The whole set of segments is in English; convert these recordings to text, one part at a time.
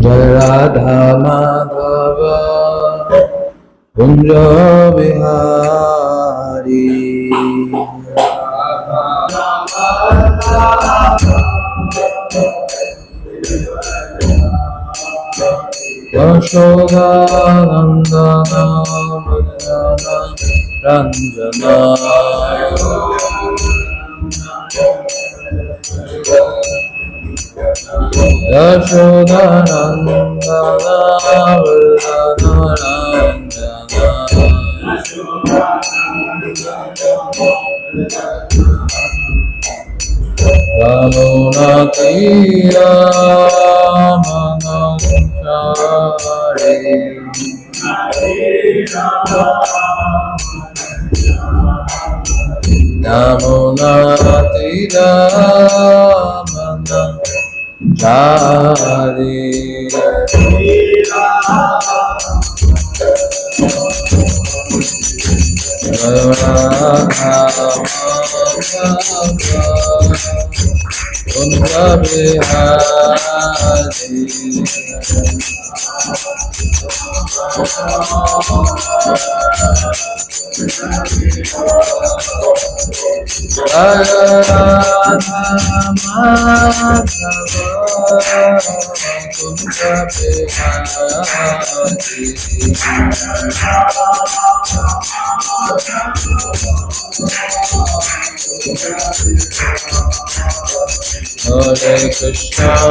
Jai Radha Madhava Kunja Bihari Yashoda Nandana Bhajana Ranjana Yashoda Nandana Bhajana Ramunatira Manamchari Ramunatira Manamchari Hare Krishna, Hare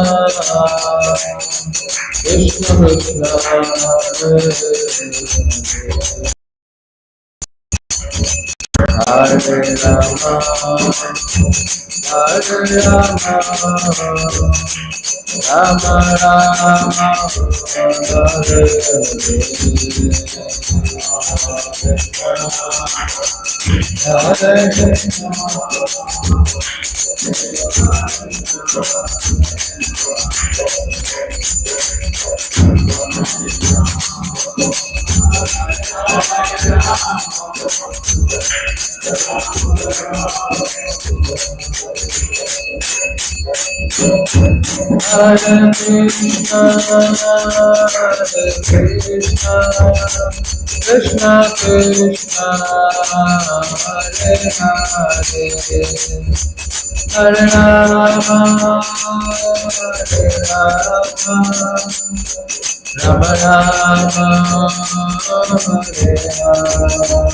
Krishna, Krishna Krishna, Hare Hare Rama, Hare Rama, Rama Rama, Hare Hare Krishna. Hare Krishna, Krishna Krishna, Hare Hare, Hare Rama, Hare Rama, Rama Rama, Hare Hare.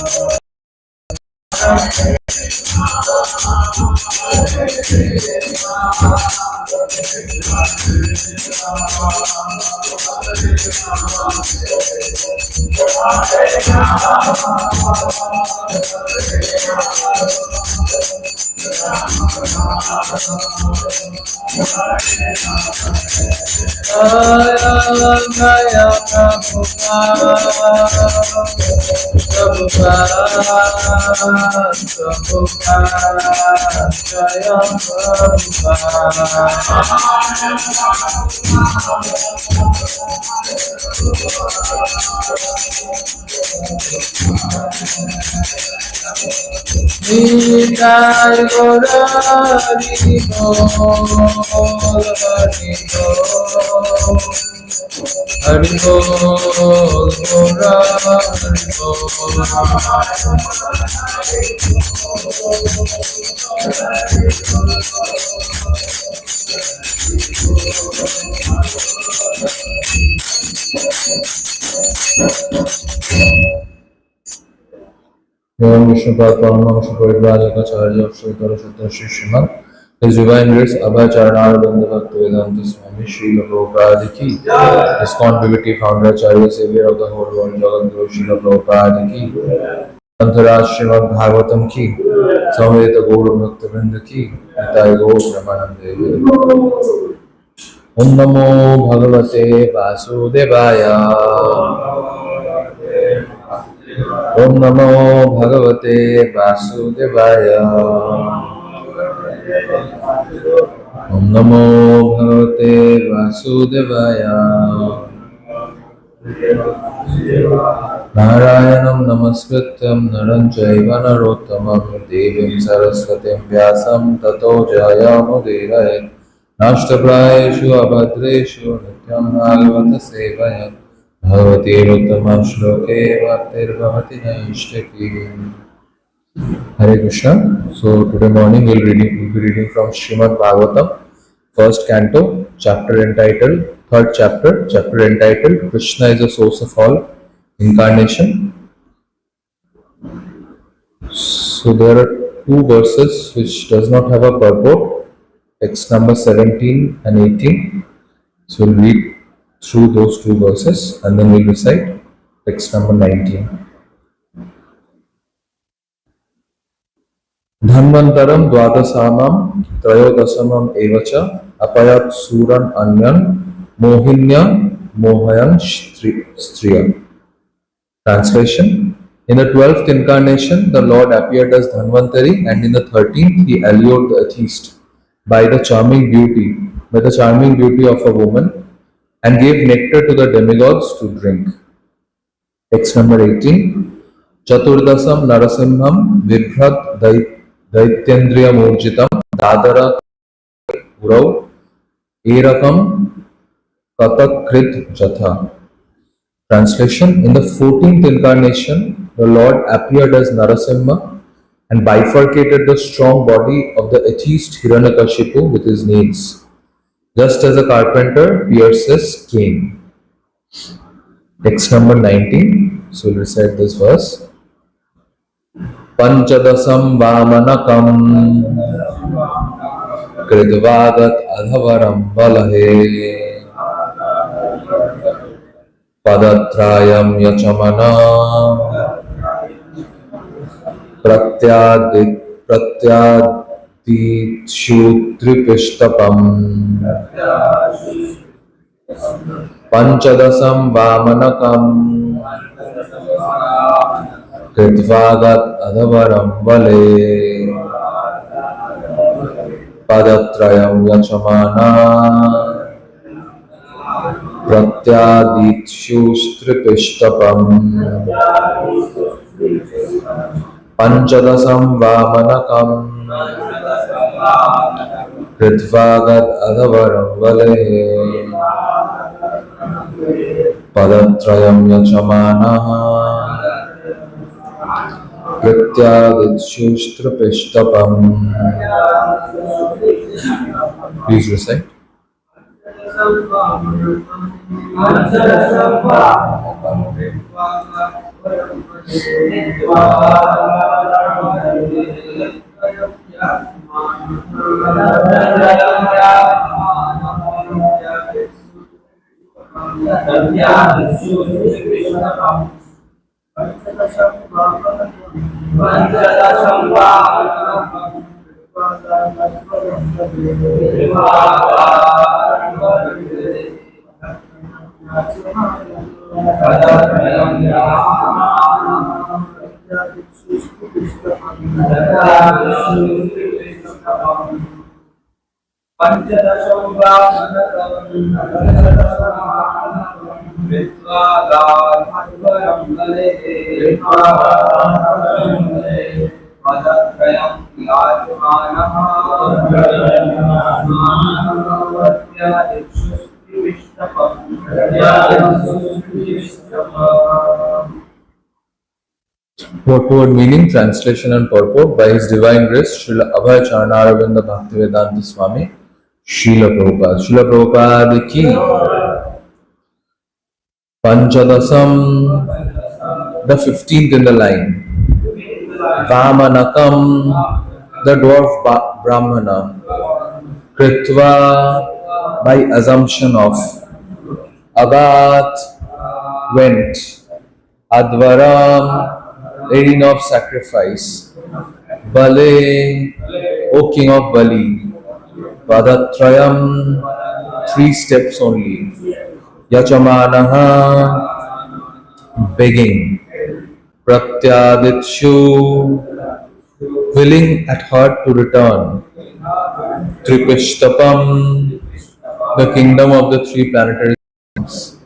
Jaya Prabhupada, Jaya Nitai Gaurari Hari Bol, Hari Bol, Om Vishnu Padma Vishnu Parivrajaka Acharya Sridhara Sutta Sri Srimad His Divine Grace Abhay Charanarvanda Bhaktivedanta Swami Srila Prabhupada Ki ISKCON Devotee Founder Acharya Savior of the whole world Jagat Guru Srila Prabhupada Ki Untitled Srimad Bhagavatam Ki Samveta Gaur Bhaktivinoda Ki Nitai Gaur Pramanande Om Namo Bhagavate Vasudevaya Om Namo Bhagavate Vasudevaya Om Namo Bhagavate Vasudevaya Narayanam Namaskrityam Naram Chaiva Narottamam Devim Saraswatim Vyasam Tato Jayamudiraye Nashtaprayeshu abhadreshu nityam bhagavata sevaya bhavati uttama shloke bhaktir bhavati naishtaki. Hare Krishna. So today morning we'll be reading from Srimad Bhagavatam, first canto, third chapter entitled Krishna is the source of all incarnation. So there are two verses which does not have a purport, text number 17 and 18. So we'll read through those two verses and then we'll recite text number 19. Dhanvantaram dvadasamam trayodasamam evacha apayat suran anyan mohinya mohayan striya. Translation. In the 12th incarnation, the Lord appeared as Dhanvantari, and in the 13th, he allured the atheist by the charming beauty of a woman, and gave nectar to the demigods to drink. Text number 18. Chaturdasam Narasimham Vibhrat Daityendriya Murjitam Dadara Urau Erakam Katakrit Jatha. Translation. In the 14th incarnation, the Lord appeared as Narasimha and bifurcated the strong body of the atheist Hiranyakashipu with his nails, just as a carpenter pierces cane. Text number 19. So we'll recite this verse. Panchadasam Vamanakam Kridvagat Adhavaram Balahe Padatrayam Yachamana Pratyaditshutripistapam Panchadasam Vamanakam Kritvagat Adhavaram Vale Padatrayam Yachamana Pratyaditshustripistapam Panchadasam Vamanakam Kritvagat Adhavaram Vale Padatrayam Yachamana Pratyaditshustripistapam. Please recite. Word meaning, translation and purport by His Divine Grace Srila Abhay Charanaravindra Bhaktivedanta Swami Srila Prabhupada. Srila Prabhupada ki. Panchadasam, the 15th in the line. Vamanakam, the dwarf Brahmana. Kritva, by assumption of. Agat, went. Advaram, arena of sacrifice. Bale, O king of Bali. Padatrayam, 3 steps only. Yachamanaha, begging. Pratyaditshu, willing at heart to return. Tripistapam, the kingdom of the 3 planetary systems.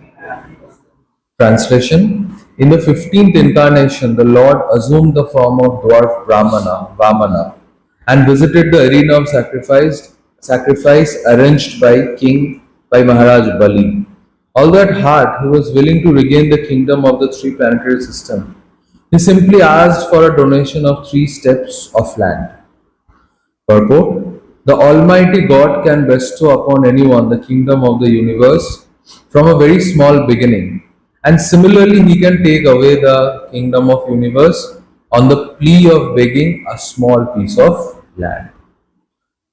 Translation. In the 15th incarnation, the Lord assumed the form of dwarf Vamana, and visited the arena of sacrifice sacrifice arranged by Maharaj Bali. Although at heart he was willing to regain the kingdom of the three planetary system, he simply asked for a donation of 3 steps of land. Purport: the Almighty God can bestow upon anyone the kingdom of the universe from a very small beginning, and similarly, He can take away the kingdom of universe on the plea of begging a small piece of land.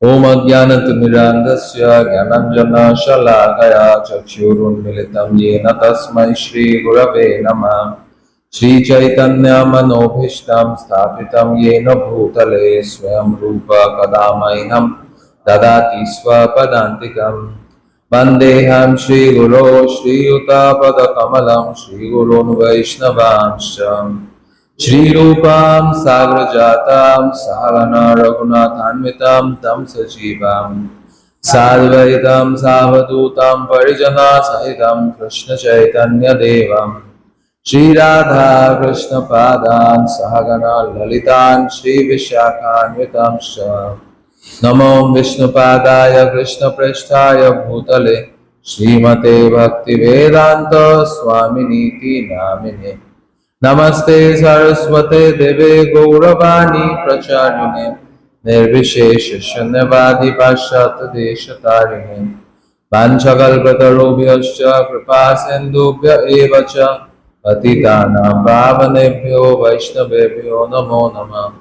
Om Ajnanatimirandasya Gyananjana Chakshurunmilitam Yena Tasmai Shri Gurave Namah Shri Chaitanya Manobhishtam Sthapitam Yena Bhutale Swayam Rupa Kadamainam Dadati Swapadantikam Vandeham Shri Guru Shri Yuta Padakamalam Shri Gurun Vaishnavanscha Shri Rupam Sagrajatam Sahalana Raghunathanvitam Tam Sajivam Sadvaitam Savadutam Parijana Sahitam Krishna Chaitanya Devam Shri Radha Krishna Padan Sahagana Lalitan Shri Vishakhanvitam Shah Namo Vishnu Padaya Krishna Prasthaya Bhutale Srimate Bhakti Vedanta Swaminiti Namine Namaste Saraswate Deve Gauravani Pracharine Nirvishesha Shanyavadi Pashat Deshatarine Panchakalpatarubhyascha Kripa Sindhubhya Evacha Patitanam Pavanebhyo Vaishnavebhyo Namo Namah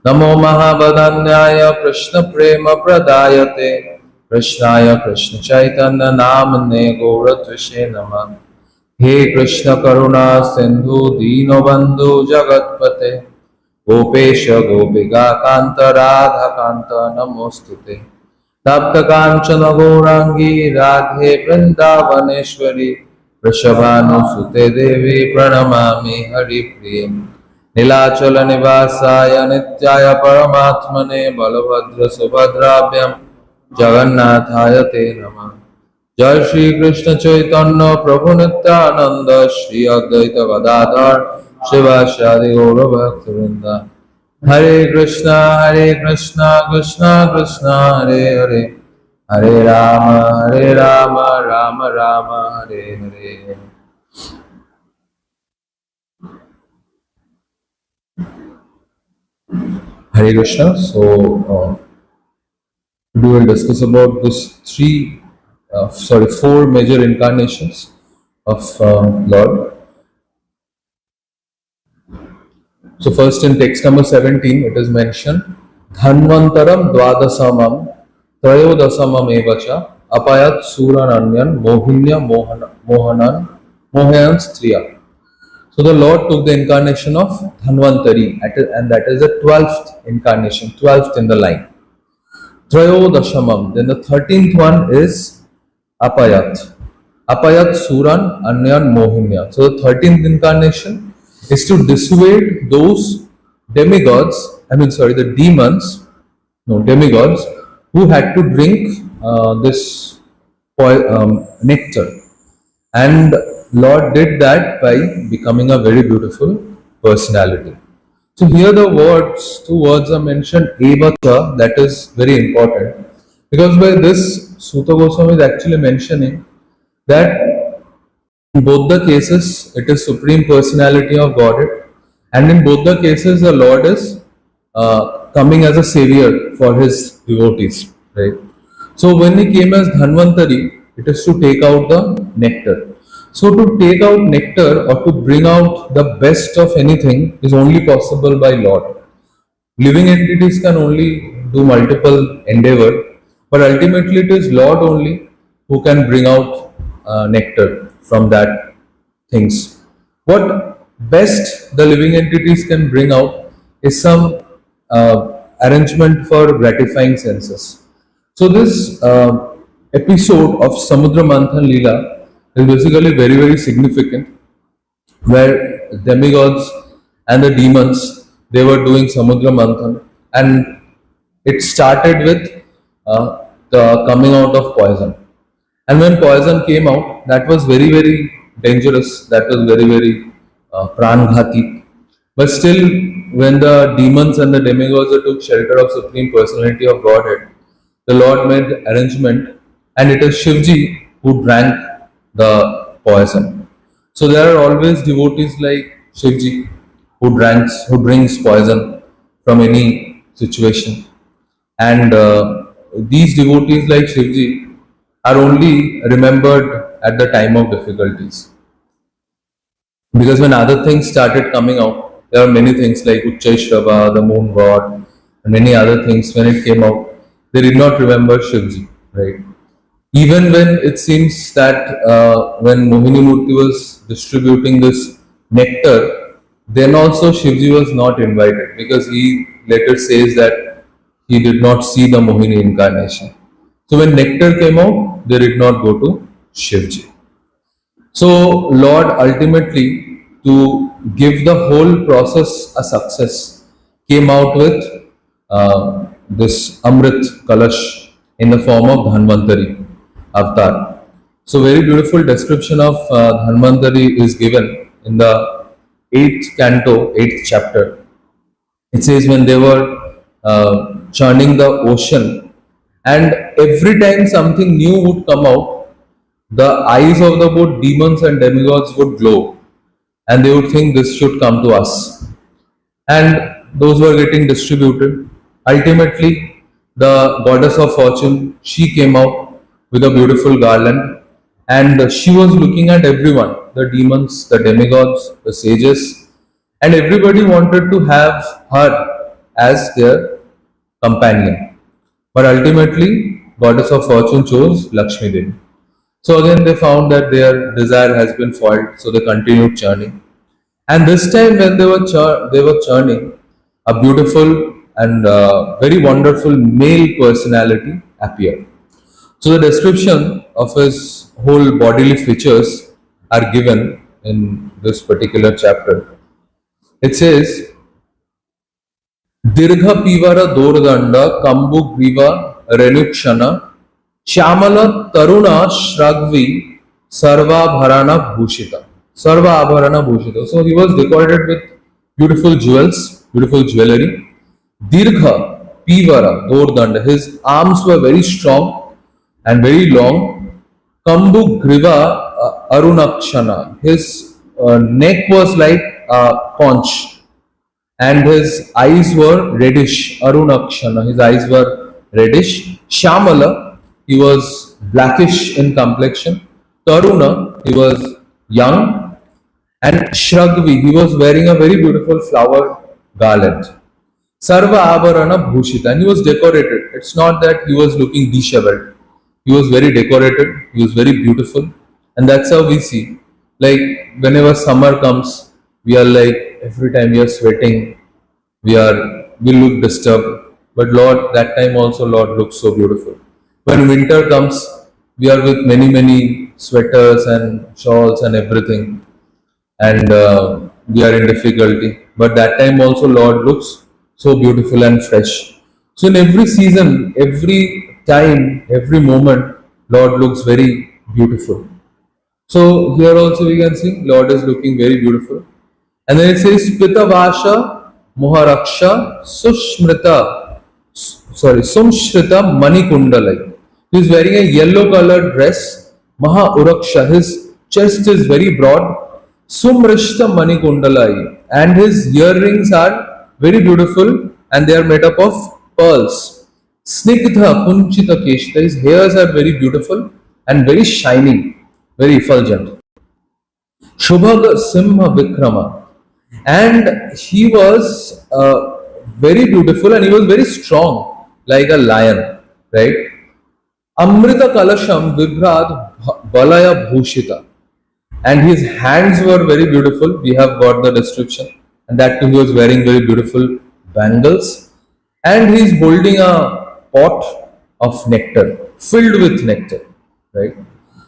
Namo Mahabadanyaya Krishna Prema Pradayate Krishnaya Krishna Chaitanya Namane Gauratvishe Namah He Krishna Karuna Sindhu Dinobandhu Jagatpate Gopesha Gopika Kanta Radha Kanta Namostute Tapta Kanchana Gourangi Radhe Vrindavaneshwari Vrishabhanu Sute Devi Pranamami Hari Priya Nilachala Nivasaya Nityaya Paramatmane Balabhadra Subhadrabhyam Jagannathaya Te Namah Jai Shri Krishna Chaitanya Prabhu Nityananda Shri Advaita Gadadhar Shivashadi Gaura Bhaktivinoda Hare Krishna Krishna Krishna Hare Hare Hare Rama Rama Rama Hare Hare. Hare Krishna. So we will discuss about this four major incarnations of Lord. So first in text number 17 it is mentioned Dhanvantaram Dvadasamam Trayodasamam Evacha Apayat Surananyan Mohinya Mohanan Striya. So the Lord took the incarnation of Dhanvantari and that is the 12th incarnation, 12th in the line. Trayodashamam, then the 13th one is Apayat. Apayat Suran Anyan Mohinya. So the 13th incarnation is to dissuade those demigods who had to drink this nectar. And Lord did that by becoming a very beautiful personality. So here the two words are mentioned, Evacha, that is very important. Because by this, Sutta Goswami is actually mentioning that in both the cases, it is Supreme Personality of Godhead, and in both the cases, the Lord is coming as a savior for his devotees, right? So when he came as Dhanvantari, it is to take out the nectar. So to take out nectar or to bring out the best of anything is only possible by Lord. Living entities can only do multiple endeavor, but ultimately it is Lord only who can bring out nectar from that things. What best the living entities can bring out is some arrangement for gratifying senses. So this episode of Samudra Manthan Leela is basically very very significant, where demigods and the demons they were doing Samudra Manthan, and it started with the coming out of poison. And when poison came out, that was very very dangerous. That was very very pranghati. But still, when the demons and the demigods took shelter of Supreme Personality of Godhead, the Lord made arrangement, and it is Shivji who drank the poison. So there are always devotees like Shivji who drinks poison from any situation, and these devotees like Shivji are only remembered at the time of difficulties. Because when other things started coming out, there are many things like Uchchaishrava, the moon god, and many other things. When it came out, they did not remember Shivji, right? Even when it seems that when Mohini Murti was distributing this nectar, then also Shivji was not invited because he later says that he did not see the Mohini incarnation. So when nectar came out, they did not go to Shivji. So, Lord ultimately, to give the whole process a success, came out with this Amrit Kalash in the form of Dhanvantari avatar. So, very beautiful description of Dhanvantari is given in the 8th canto, 8th chapter. It says when they were churning the ocean, and every time something new would come out, the eyes of the both demons and demigods would glow, and they would think this should come to us. And those were getting distributed. Ultimately, the goddess of fortune, she came out with a beautiful garland, and she was looking at everyone, the demons, the demigods, the sages, and everybody wanted to have her as their companion. But ultimately, goddess of fortune chose Lakshmi Devi. So again, they found that their desire has been foiled, so they continued churning. And this time, when they were churning, a beautiful and very wonderful male personality appeared. So the description of his whole bodily features are given in this particular chapter. It says, Dirgha Pivara Dordanda Kambu Griva Renukshana Shyamala Taruna Shragvi Sarva Bharana Bhushita. Sarva Abharana Bhushita. So he was decorated with beautiful jewels, beautiful jewelry. Dirgha Pivara Dordanda. His arms were very strong and very long. Kambu Griva Arunakshana. His neck was like a conch, and his eyes were reddish. Arunakshana, his eyes were reddish. Shamala, he was blackish in complexion. Taruna, he was young. And Shragvi, he was wearing a very beautiful flower garland. Sarva Abarana Bhushita, and he was decorated. It's not that he was looking disheveled. He was very decorated, he was very beautiful. And that's how we see. Like whenever summer comes, we are like every time we are sweating, we look disturbed. But Lord, that time also Lord looks so beautiful. When winter comes, we are with many sweaters and shawls and everything, and we are in difficulty. But that time also Lord looks so beautiful and fresh. So in every season, every time, every moment, Lord looks very beautiful. So here also we can see Lord is looking very beautiful. And then it says Pitavasha Moharaksha Sumshrita Manikundalai. He is wearing a yellow colored dress. Maha Uraksha, his chest is very broad. Sumrishta Manikundalai, and his earrings are very beautiful and they are made up of pearls. Snigdha Punchita Keshta, his hairs are very beautiful and very shining, very effulgent. Shubhaga Simha Vikrama, and he was very beautiful and he was very strong like a lion, right? Amrita Kalasham Vibhrad Balaya Bhushita, and his hands were very beautiful. We have got the description, and that too he was wearing very beautiful bangles, and he is holding a pot of nectar filled with nectar, right?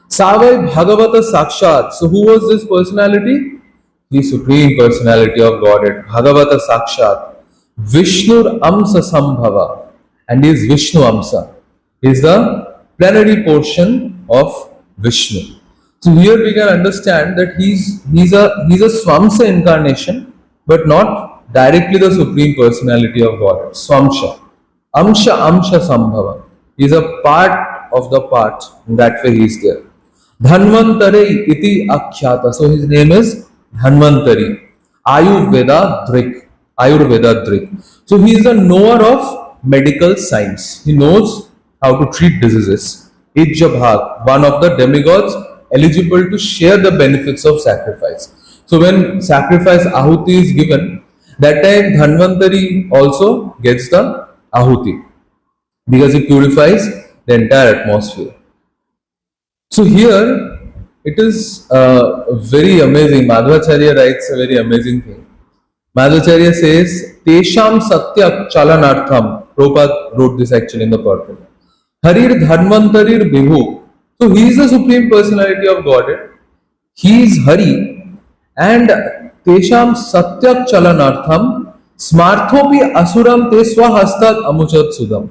Savai Bhagavata Sakshat. So who was this personality? The Supreme Personality of Godhead, Bhagavata Sakshat, Vishnu Amsa Sambhava, and he is Vishnu Amsa. He is the plenary portion of Vishnu. So here we can understand that he's a Swamsa incarnation, but not directly the Supreme Personality of Godhead. Swamsha, Amsha Sambhava. He is a part of the part. In that way he is there. Dhanvantare iti akhyata. So his name is Dhanvantari. Ayurveda Drik. Ayurveda Drik. So he is a knower of medical science. He knows how to treat diseases. Ijjabhag, one of the demigods eligible to share the benefits of sacrifice. So when sacrifice ahuti is given, that time Dhanvantari also gets the ahuti because it purifies the entire atmosphere. So here it is very amazing. Madhvacharya writes a very amazing thing. Madhvacharya says, Tesham Satya Chalanartham. Prabhupada wrote this actually in the purport. Harir Dhanvantarir Vibhu. So he is the Supreme Personality of Godhead. He is Hari and Tesham Satya Chalanartham Smarthopi Asuram Te Swahastat Amuchat Sudam.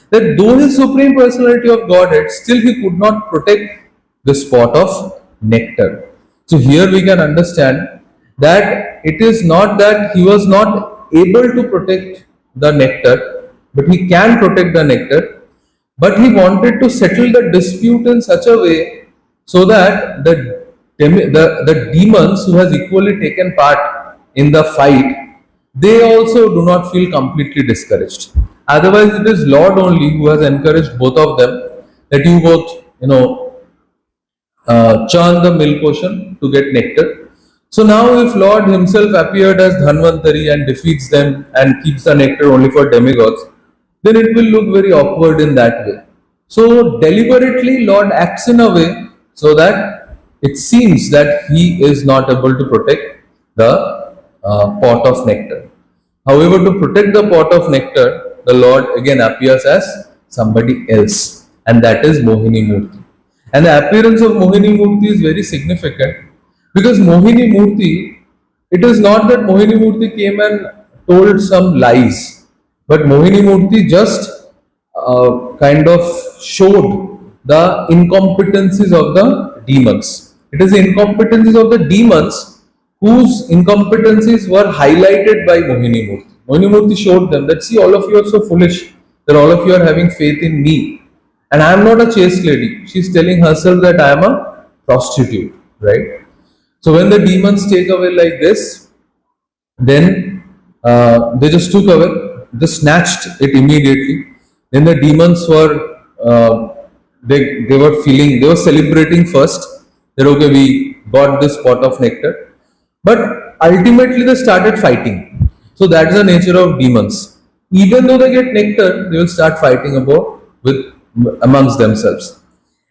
That though his Supreme Personality of Godhead, still he could not protect this pot of nectar. So here we can understand that it is not that he was not able to protect the nectar, but he can protect the nectar, but he wanted to settle the dispute in such a way so that the demons who has equally taken part in the fight, they also do not feel completely discouraged. Otherwise, it is Lord only who has encouraged both of them that you both, churn the milk ocean to get nectar. So now, if Lord Himself appeared as Dhanvantari and defeats them and keeps the nectar only for demigods, then it will look very awkward in that way. So deliberately, Lord acts in a way so that it seems that He is not able to protect the pot of nectar. However, to protect the pot of nectar, the Lord again appears as somebody else, and that is Mohini Murti. And the appearance of Mohini Murti is very significant because Mohini Murti, it is not that Mohini Murti came and told some lies, but Mohini Murti just kind of showed the incompetencies of the demons. It is the incompetencies of the demons whose incompetencies were highlighted by Mohini Murti. Mohini Murti showed them that, see, all of you are so foolish, that all of you are having faith in me. And I am not a chaste lady. She is telling herself that I am a prostitute, right? So when the demons take away like this, then they just took away, they snatched it immediately. Then the demons were, they were feeling, they were celebrating first that okay, we got this pot of nectar. But ultimately they started fighting. So that's the nature of demons. Even though they get nectar, they will start fighting about with amongst themselves.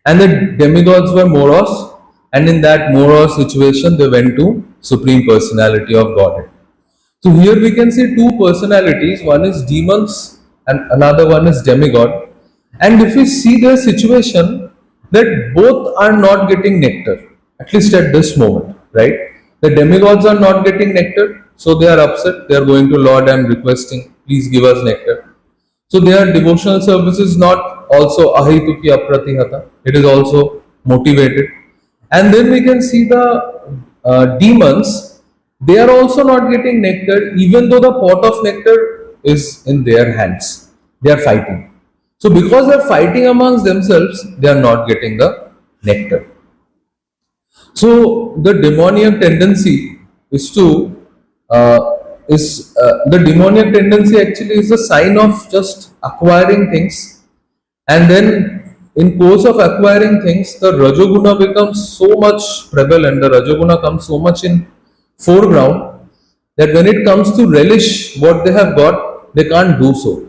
And the demigods were Moros, and in that Moros situation, they went to Supreme Personality of Godhead. So here we can see two personalities, one is demons and another one is demigod. And if we see their situation, that both are not getting nectar, at least at this moment, right? The demigods are not getting nectar, so they are upset. They are going to Lord and requesting, please give us nectar. So their devotional service is not also ahituki apratihata, it is also motivated. And then we can see the demons, they are also not getting nectar even though the pot of nectar is in their hands. They are fighting. So because they are fighting amongst themselves, they are not getting the nectar. So the demoniac tendency is to the demoniac tendency actually is a sign of just acquiring things, and then in course of acquiring things, the Rajoguna becomes so much prevalent. The Rajoguna comes so much in foreground that when it comes to relish what they have got, they can't do so,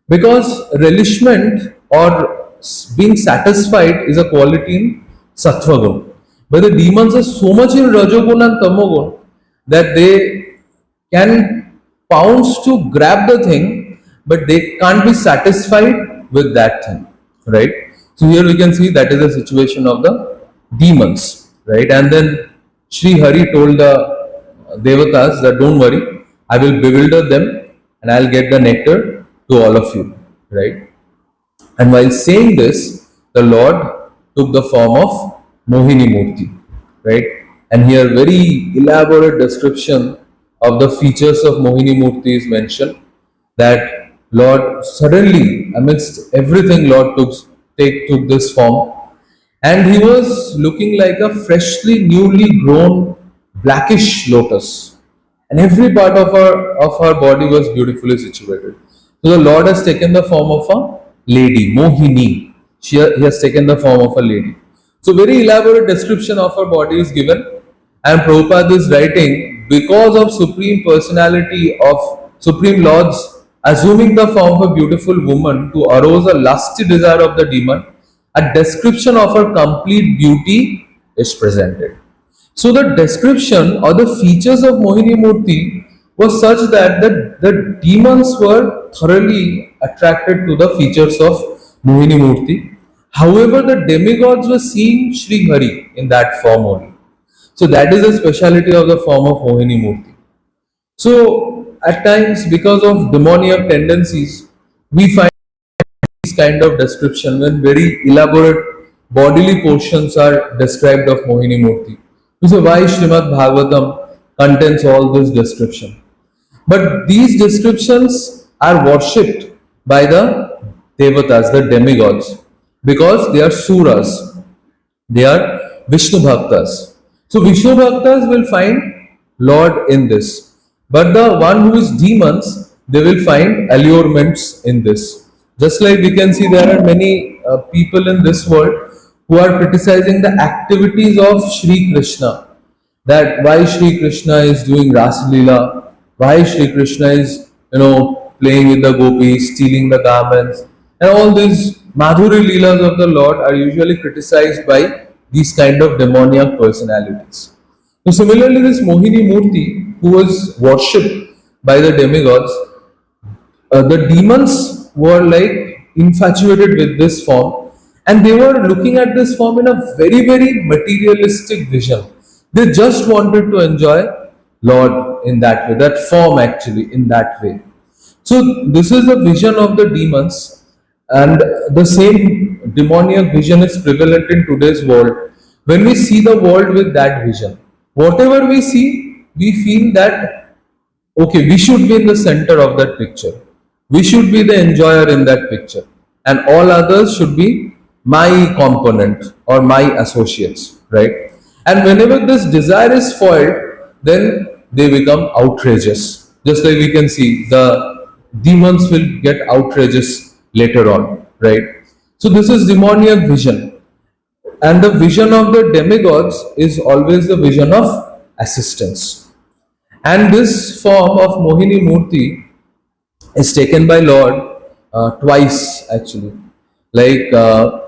because relishment or being satisfied is a quality in Sattva Guna. But the demons are so much in Rajoguna and Tamogun that they can pounce to grab the thing, but they can't be satisfied with that thing, right? So here we can see that is the situation of the demons, right? And then Sri Hari told the Devatas that don't worry, I will bewilder them and I'll get the nectar to all of you, right? And while saying this, the Lord took the form of Mohini Murti, right? And here very elaborate description of the features of Mohini Murti is mentioned, that Lord suddenly, amidst everything, Lord took this form, and he was looking like a freshly, newly grown blackish lotus, and every part of her body was beautifully situated. So the Lord has taken the form of a lady, Mohini. He has taken the form of a lady. So very elaborate description of her body is given, and Prabhupada is writing, because of Supreme Personality of Supreme Lord's assuming the form of a beautiful woman to arouse a lusty desire of the demon, a description of her complete beauty is presented. So the description or the features of Mohini Murti was such that the demons were thoroughly attracted to the features of Mohini Murti. However, the demigods were seeing Sri Hari in that form only. So that is the speciality of the form of Mohini Murti. So at times, because of demoniac tendencies, we find this kind of description when very elaborate bodily portions are described of Mohini Murti. So why Srimad Bhagavatam contains all this description? But these descriptions are worshipped by the devatas, the demigods, because they are suras, they are Vishnu Bhaktas. So Vishnu Bhaktas will find Lord in this. But the one who is demons, they will find allurements in this. Just like we can see, there are many people in this world who are criticizing the activities of Sri Krishna, that why Sri Krishna is doing Ras Leela, why Sri Krishna is playing with the gopis, stealing the garments, and all these Madhuri Leelas of the Lord are usually criticized by these kind of demoniac personalities. So similarly, this Mohini Murti, who was worshipped by the demigods, the demons were like infatuated with this form, and they were looking at this form in a very, very materialistic vision. They just wanted to enjoy Lord in that way, that form actually in that way. So this is the vision of the demons, and the same demoniac vision is prevalent in today's world. When we see the world with that vision, whatever we see, we feel that okay, we should be in the center of that picture. We should be the enjoyer in that picture, and all others should be my component or my associates, right? And whenever this desire is foiled, then they become outrageous. Just like we can see, the demons will get outrageous later on, right? So this is demoniac vision, and the vision of the demigods is always the vision of assistance. And this form of Mohini Murti is taken by Lord twice actually. Like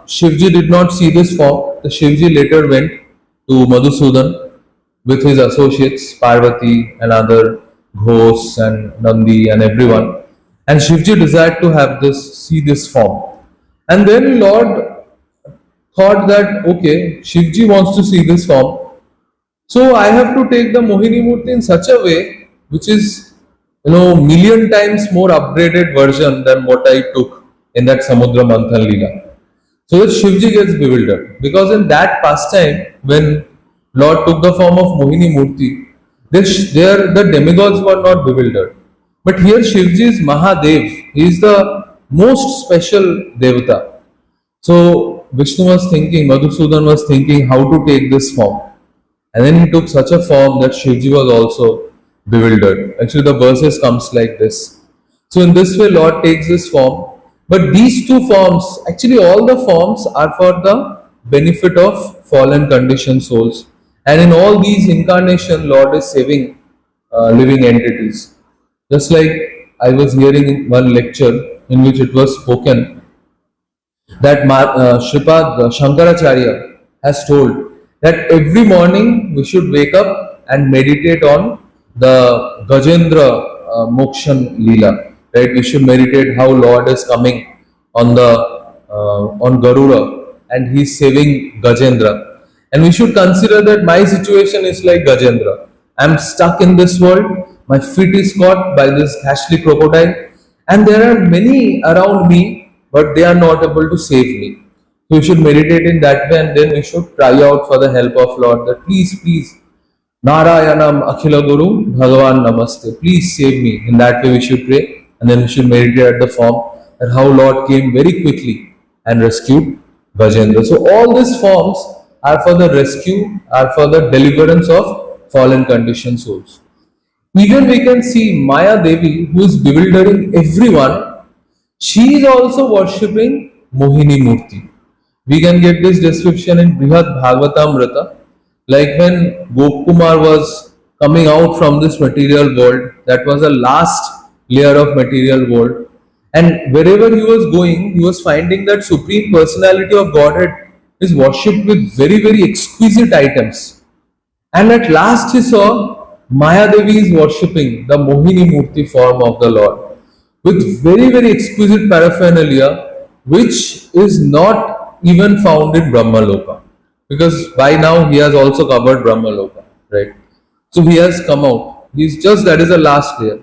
Shivji did not see this form. The Shivji later went to Madhusudan with his associates Parvati and other ghosts and Nandi and everyone. And Shivji desired to have see this form. And then Lord thought that okay, Shivji wants to see this form. So I have to take the Mohini Murti in such a way which is million times more upgraded version than what I took in that Samudra Manthan Leela. So that Shivji gets bewildered, because in that pastime when Lord took the form of Mohini Murti, there the demigods were not bewildered. But here Shivji is Mahadev, he is the most special Devata. So Vishnu was thinking, Madhusudan was thinking how to take this form. And then he took such a form that Shivji was also bewildered. Actually, the verses comes like this. So in this way, Lord takes this form. But these two forms, actually all the forms are for the benefit of fallen conditioned souls. And in all these incarnations, Lord is saving living entities. Just like I was hearing in one lecture in which it was spoken that Shripad Shankaracharya has told that every morning we should wake up and meditate on the Gajendra Mokshan Leela. Right? We should meditate how Lord is coming on on Garuda and he is saving Gajendra. And we should consider that my situation is like Gajendra. I am stuck in this world. My feet is caught by this ghastly crocodile, and there are many around me, but they are not able to save me. So we should meditate in that way, and then we should cry out for the help of Lord that please, please, Narayanam Akhila Guru Bhagavan Namaste. Please save me. In that way we should pray. and then we should meditate at the form and how Lord came very quickly and rescued Gajendra. So all these forms are for the rescue, are for the deliverance of fallen conditioned souls. Even we can see Maya Devi, who is bewildering everyone, she is also worshipping Mohini Murti. We can get this description in Brihad Bhagavatamrita, like when Gokumar was coming out from this material world, that was the last layer of material world, and wherever he was going, he was finding that Supreme Personality of Godhead is worshipped with very, very exquisite items. And at last he saw Maya Devi is worshipping the Mohini Murti form of the Lord with very, very exquisite paraphernalia, which is not even found in Brahma Loka. Because by now he has also covered Brahma Loka, right? So he has come out. He's just, that is the last layer.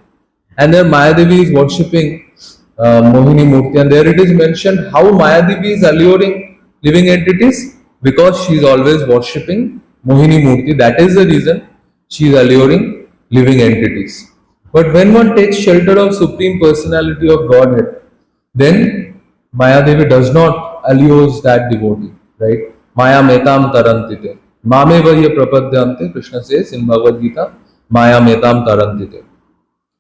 And there Maya Devi is worshipping Mohini Murti, and there it is mentioned how Maya Devi is alluring living entities because she is always worshipping Mohini Murti. That is the reason she is alluring living entities. But when one takes shelter of Supreme Personality of Godhead, then Maya Devi does not allures that devotee, right? Maya metam tarantite. Mame vahya prapadyante, Krishna says in Bhagavad Gita, Maya metam tarantite.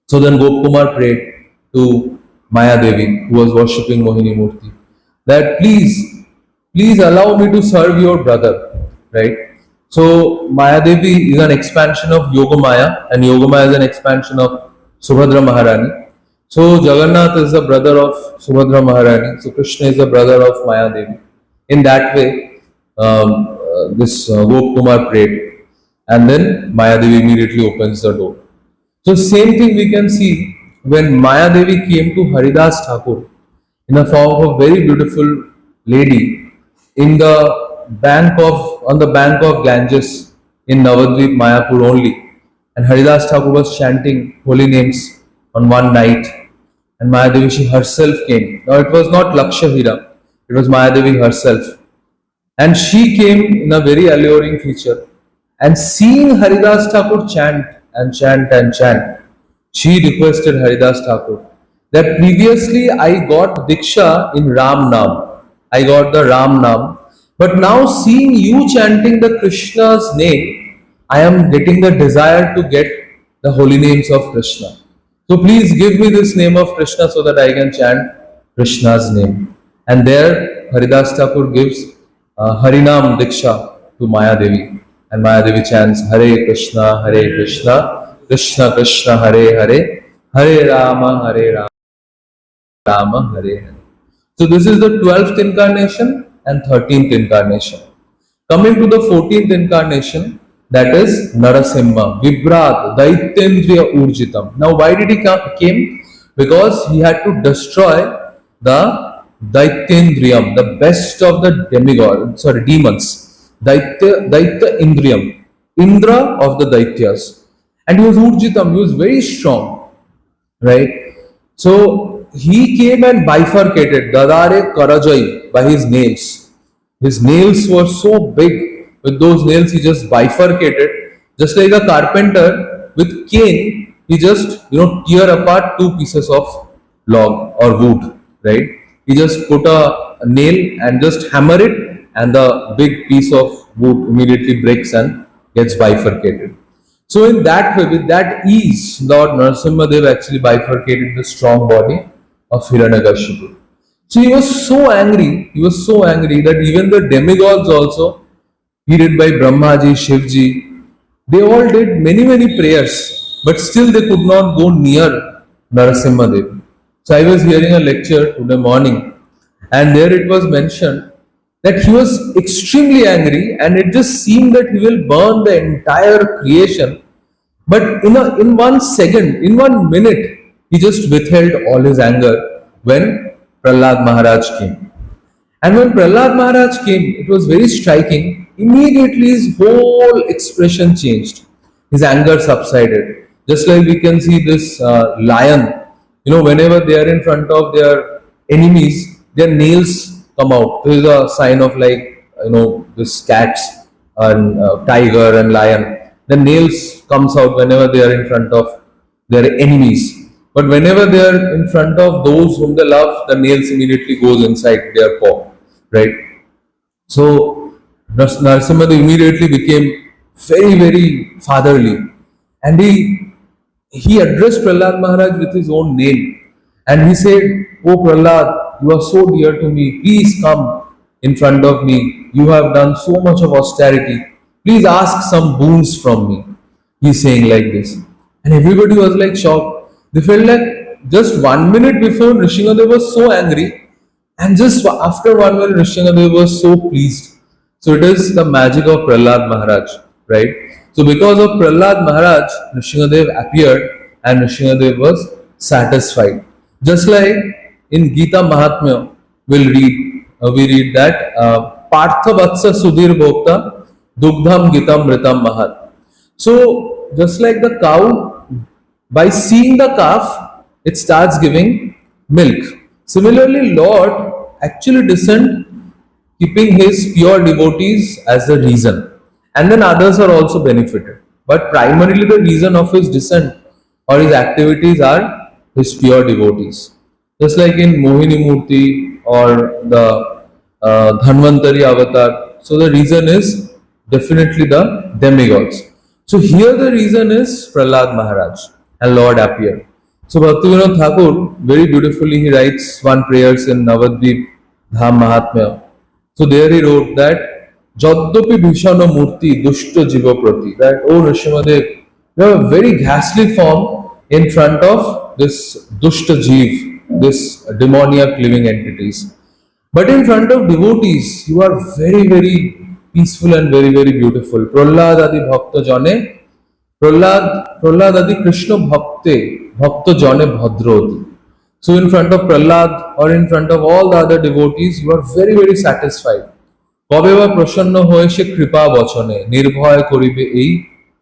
So then Gokumar prayed to Maya Devi, who was worshipping Mohini Murti, that please allow me to serve your brother, right? So Maya Devi is an expansion of Yogamaya, and Yogamaya is an expansion of Subhadra Maharani. So Jagannath is the brother of Subhadra Maharani. So Krishna is the brother of Maya Devi. In that way, this Gokumar prayed, and then Maya Devi immediately opens the door. So same thing we can see when Maya Devi came to Haridas Thakur in the form of a very beautiful lady in the on the bank of Ganges in Navadvip, Mayapur only. And Haridas Thakur was chanting holy names on one night, and Maya Devi she herself came. Now it was not Lakshahira, it was Maya Devi herself. And she came in a very alluring feature. And seeing Haridas Thakur chant and chant and chant, she requested Haridas Thakur that previously I got Diksha in Ram Nam. I got the Ram Nam. But now seeing you chanting the Krishna's name, I am getting the desire to get the holy names of Krishna. So please give me this name of Krishna so that I can chant Krishna's name. And there Haridas Thakur gives Harinam Diksha to Maya Devi. And Maya Devi chants Hare Krishna, Krishna Krishna, Hare Hare, Hare Rama, Rama, Hare Hare. So this is the 12th incarnation and 13th incarnation. Coming to the 14th incarnation, that is Narasimha, Vibrat, Daityendriya Urjitam. Now why did he came? Because he had to destroy the Daityendriyam, the best of the demons. Daitya Indriyam, Indra of the Daityas. And he was Urjitam, he was very strong, right? So he came and bifurcated Dadare Karajai by his nails. His nails were so big, with those nails he just bifurcated, just like a carpenter with cane, he just tear apart two pieces of log or wood, right? He just put a nail and just hammer it, and the big piece of wood immediately breaks and gets bifurcated. So in that way, with that ease, Lord Narasimha Dev actually bifurcated the strong body of Hiranyakashipu. So he was so angry that even the demigods also, headed by Brahmaji, Shivji, they all did many prayers, but still they could not go near Narasimha Dev. So I was hearing a lecture today morning, and there it was mentioned that he was extremely angry, and it just seemed that he will burn the entire creation. But in 1 second, in 1 minute, he just withheld all his anger when Prahlad Maharaj came. And when Prahlad Maharaj came, it was very striking. Immediately his whole expression changed. His anger subsided. Just like we can see this lion, whenever they are in front of their enemies, their nails come out. This is a sign of this cats and tiger and lion. The nails comes out whenever they are in front of their enemies. But whenever they are in front of those whom they love, the nails immediately goes inside their paw, right? So Narasimha immediately became very, very fatherly, and he addressed Prahlad Maharaj with his own name, and he said, "Oh Prahlad, you are so dear to me. Please come in front of me. You have done so much of austerity. Please ask some boons from me." He's saying like this, and everybody was like shocked. They felt like just 1 minute before Nrsimhadev was so angry, and just after 1 minute, Nrsimhadev was so pleased. So it is the magic of Prahlad Maharaj, right? So because of Prahlad Maharaj, Nrsimhadev appeared and Nrsimhadev was satisfied. Just like in Gita Mahatmya, we read that Partha Vatsa Sudhir Bhokta Dugdham Gitam Mritam Mahat. So just like the cow, by seeing the calf, it starts giving milk. Similarly, Lord actually descend keeping his pure devotees as the reason. And then others are also benefited. But primarily the reason of his descent or his activities are his pure devotees. Just like in Mohini Murti or the Dhanvantari avatar. So the reason is definitely the demigods. So here the reason is Prahlad Maharaj and Lord appeared. So Bhaktivinoda Thakur very beautifully he writes one prayers in Navadvip Dham Mahatmya. So there he wrote that Jaddopi Bhishana Murti Dushta Jiva Prati, that oh Nrsimhadev, you have a very ghastly form in front of this Dushta Jiv, this demoniac living entities. But in front of devotees, you are very, very peaceful and very, very beautiful. Prahlad Adi Bhakta Jane, Prahlad Adi Krishna Bhakte, Bhakta Jane Bhadraoti. So in front of Prahlad or in front of all the other devotees, you are very, very satisfied. কবে বা প্রসন্ন হয়ে সে কৃপা বচনে নির্ভয় করিবে এই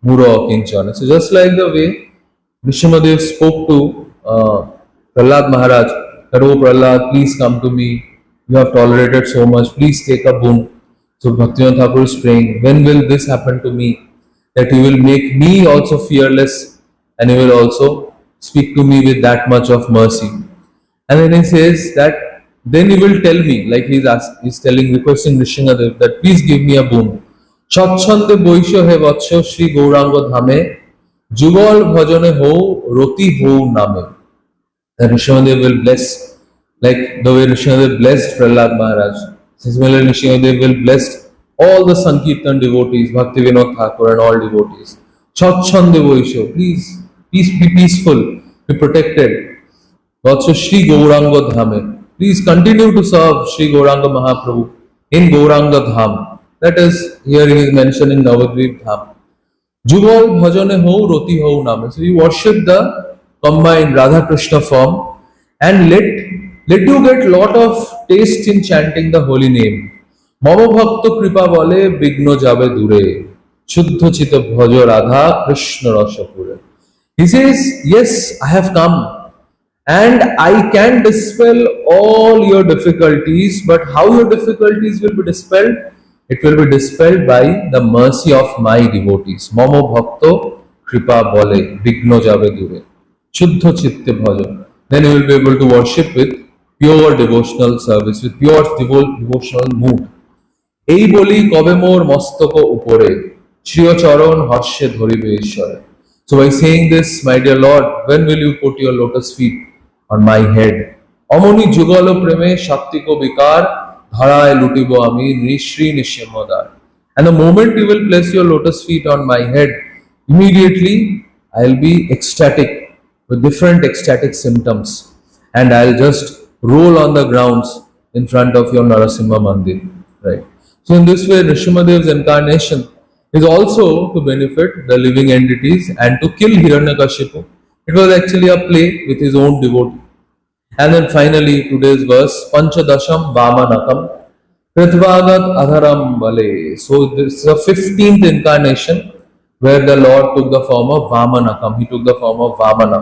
মূঢ় অকিঞ্চনে. So just like the way Nrsimhadev spoke to Prahlad Maharaj, that oh Prahlad, please come to me. You have tolerated so much. Please take a boon. So Bhaktivinoda Thakur is praying, when will this happen to me? That you will make me also fearless and you will also speak to me with that much of mercy. And then he says that then he will tell me, like he's telling, requesting Nrsimhadev that please give me a boon. Chachchande boisho he vatsho Shri Gauranga dhame jugal bhajane ho roti ho name. That Nrsimhadev will bless, like the way Nrsimhadev blessed Prahlad Maharaj. Similarly, Nrsimhadev will bless all the Sankirtan devotees, Bhaktivinoda Thakur and all devotees. Chachchande boisho, please be peaceful, be protected. Also Shri Gauranga Dhame. Please continue to serve Shri Gauranga Mahaprabhu in Gauranga Dham. That is, here he is mentioning Navadvip Dham. Jugal bhajane ho roti ho name. So you worship the combined Radha Krishna form and let you get lot of taste in chanting the holy name. Mama bhakta kripa bole bigno jabe dure. Shuddha chita bhajo Radha Krishna rasapure. He says, yes, I have come. And I can dispel all your difficulties, but how your difficulties will be dispelled? It will be dispelled by the mercy of my devotees. Mamo bhakto kripa bole vigno jabe dure. Shuddha chitte bhajo. Then you will be able to worship with pure devotional service, with pure devotional mood. এই বলি কবে মোর মস্তক উপরে শ্রীয় চরণ হর্ষে ধরিবে ঈশ্বরে. So by saying this, my dear Lord, when will you put your lotus feet on my head? Omoni jugalo preme shaktiko vikar dharaye lutibo ami nishri nishimodar. And the moment you will place your lotus feet on my head, immediately I'll be ecstatic with different ecstatic symptoms, and I'll just roll on the grounds in front of your Narasimha Mandir, right? So in this way, Nrsimhadev's incarnation is also to benefit the living entities and to kill Hiranyakashipu. It was actually a play with his own devotee. And then finally, today's verse, Panchadasham Vamanakam Pritvagat Adharam Vale. So this is the 15th incarnation where the Lord took the form of Vamanakam. He took the form of Vamana.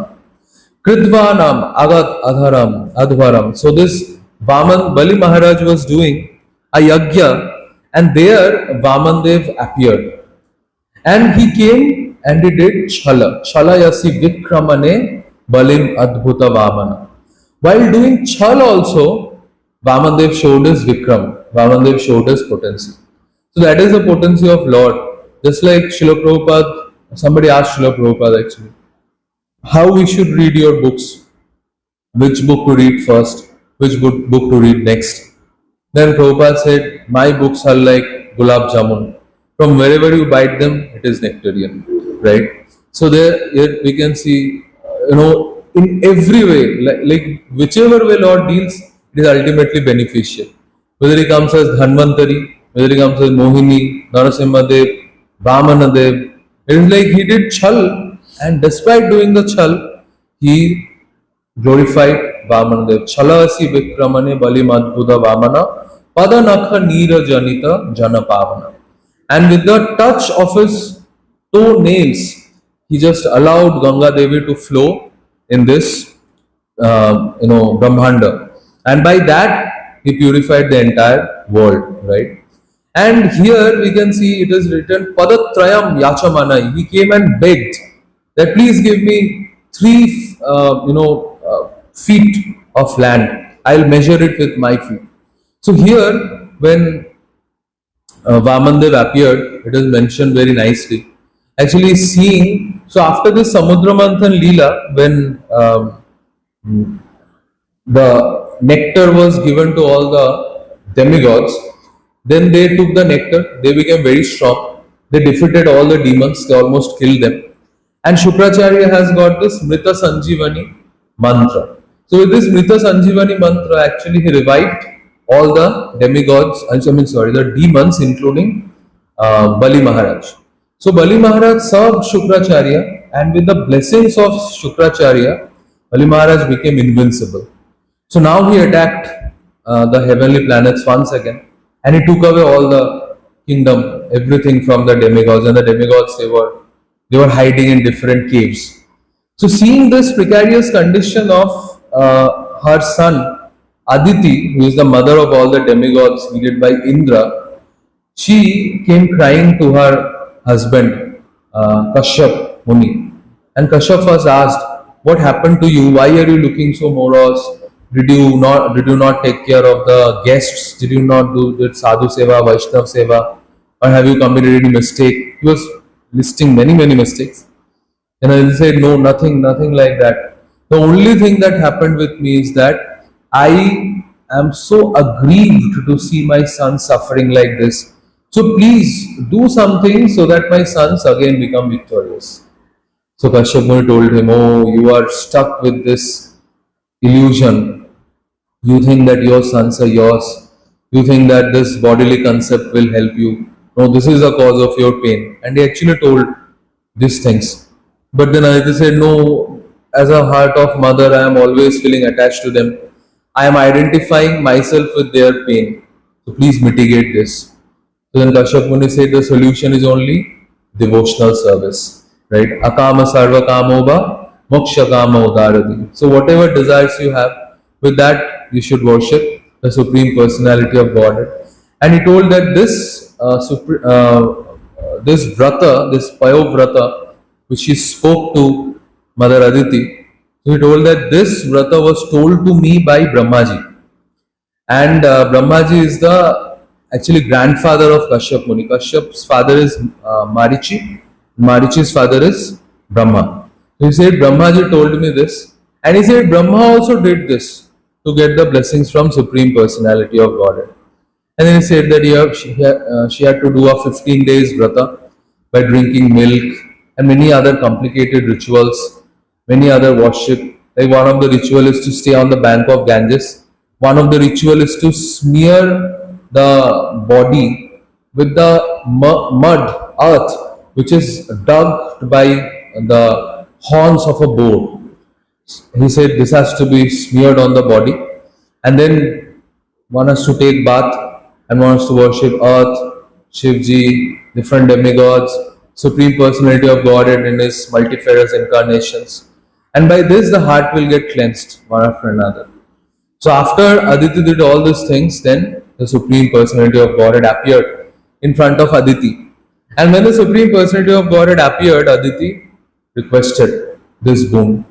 Kritvanam Agat Adharam Advaram. So this Bali Maharaj was doing a yagya, and there Vamandev appeared. And he came and he did Chala. Chala Yasi Vikramane Balim Adbhuta Vamana. While doing Chal also, Vamandev showed his Vikram. Vamandev showed his potency. So that is the potency of Lord. Just like Srila Prabhupada, somebody asked Srila Prabhupada actually, how we should read your books, which book to read first, which book to read next. Then Prabhupada said, my books are like gulab jamun. From wherever you bite them, it is nectarian, right? So there, here we can see, in every way, like whichever way Lord deals, it is ultimately beneficial. Whether he comes as Dhanvantari, whether he comes as Mohini, Narasimhadev, Vamanadev, it is like he did chal, and despite doing the chal, he glorified Vamanadev. Chalasi Vikramane Bali Madhuda Vamana Padanakha Neera Janita Jana Pavana. And with the touch of his toe nails, he just allowed Ganga Devi to flow in this, Brahmanda. And by that, he purified the entire world, right? And here we can see it is written Padatrayam Yachamanai. He came and begged that please give me 3 feet of land. I'll measure it with my feet. So here, when Vamandev appeared, it is mentioned very nicely. Actually, seeing, so after this Samudra Manthan Leela, when the nectar was given to all the demigods, then they took the nectar, they became very strong, they defeated all the demons, they almost killed them. And Shukracharya has got this Mrita Sanjivani mantra. So with this Mrita Sanjivani mantra, actually he revived all the demigods, the demons, including Bali Maharaj. So Bali Maharaj served Shukracharya, and with the blessings of Shukracharya, Bali Maharaj became invincible. So now he attacked the heavenly planets once again, and he took away all the kingdom, everything from the demigods, and the demigods they were hiding in different caves. So seeing this precarious condition of her son Aditi, who is the mother of all the demigods headed by Indra, she came crying to her husband Kashyap Muni. And Kashyap was asked, what happened to you? Why are you looking so morose? Did you not take care of the guests? Did you not do the sadhu seva, Vaishnav seva? Or have you committed any mistake? He was listing many mistakes. And I said, no, nothing like that. The only thing that happened with me is that I am so aggrieved to see my son suffering like this. So please do something so that my sons again become victorious. So Kashyap Muni told him, oh, you are stuck with this illusion. You think that your sons are yours. You think that this bodily concept will help you. No, this is the cause of your pain. And he actually told these things. But then Aditi said, no, as a heart of mother, I am always feeling attached to them. I am identifying myself with their pain. So please mitigate this. So then Kashyap Muni said the solution is only devotional service. Right? Akama sarva kamoba, moksha kama udaradi. So whatever desires you have, with that you should worship the Supreme Personality of Godhead. And he told that this vrata, this payo vrata, which he spoke to Mother Aditi, so he told that this vrata was told to me by Brahmaji. And Brahmaji is the actually grandfather of Kashyap Muni. Kashyap's father is Marichi. Marichi's father is Brahma. So he said, Brahmaji told me this. And he said, Brahma also did this to get the blessings from Supreme Personality of Godhead. And then he said that she had to do a 15 days vrata by drinking milk and many other complicated rituals, many other worship. Like one of the ritual is to stay on the bank of Ganges. One of the ritual is to smear the body with the mud, earth, which is dug by the horns of a boar. He said this has to be smeared on the body, and then one has to take bath and one has to worship earth, Shivji, different demigods, Supreme Personality of Godhead in his multifarious incarnations. And by this the heart will get cleansed one after another. So after Aditi did all these things, then the Supreme Personality of Godhead appeared in front of Aditi. And when the Supreme Personality of Godhead appeared, Aditi requested this boon.